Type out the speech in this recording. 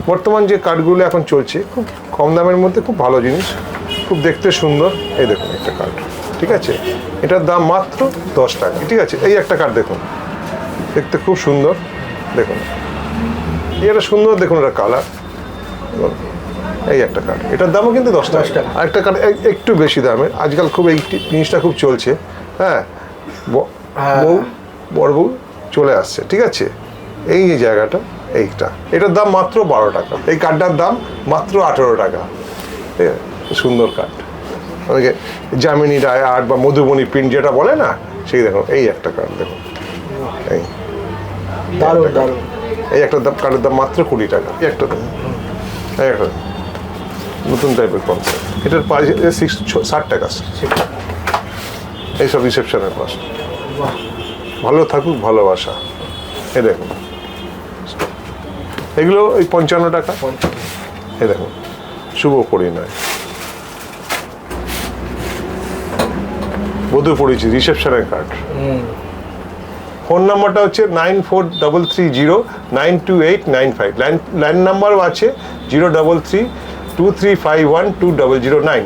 বর্তমান যে কার্ডগুলো এখন চলছে খুব কম দামের মধ্যে খুব ভালো জিনিস, খুব দেখতে সুন্দর। এই দেখুন একটা কার্ড, ঠিক আছে, এটার দাম মাত্র 10 টাকা, ঠিক আছে। এই একটা কার্ড দেখুন, দেখতে খুব সুন্দর, দেখুন এটা সুন্দর, দেখুন এটা কালার। এই একটা কার্ড, এটার দামও কিন্তু 10 টাকা। আর একটা কার্ড একটু বেশি দামের, আজকাল খুব এই জিনিসটা খুব চলছে, হ্যাঁ, বউ বড় বউ চলে আসছে, ঠিক আছে। এই যে জায়গাটা, এইটা, এটার দাম মাত্র 12 টাকা। এই কার্ডটার দাম মাত্র 18 টাকা। ঠিক আছে, সুন্দর কার্ড। অনেকে জামিনী রায় আর্ট বা মধুবনী প্রিন্ট যেটা বলে না, সেই দেখুন এই একটা কার্ড দেখুন, এই দারুণ দারুণ। এই একটা দাম, কার্ডের দাম মাত্র 20 টাকা। এই একটা দেখুন, এই একটা নতুন টাইপের কনসেপ্ট, এটার প্রাইস 60 টাকা। এইসব রিসেপশনের কস্ট। ভালো থাকুক ভালোবাসা, এ দেখুন এগুলো ওই 55 টাকা। এ দেখুন শুভ পরিণয়, বধূ পড়েছি, রিসেপশনের কার্ড। ফোন নাম্বারটা হচ্ছে 9433092895। লাইন নাম্বারও আছে 03323512009।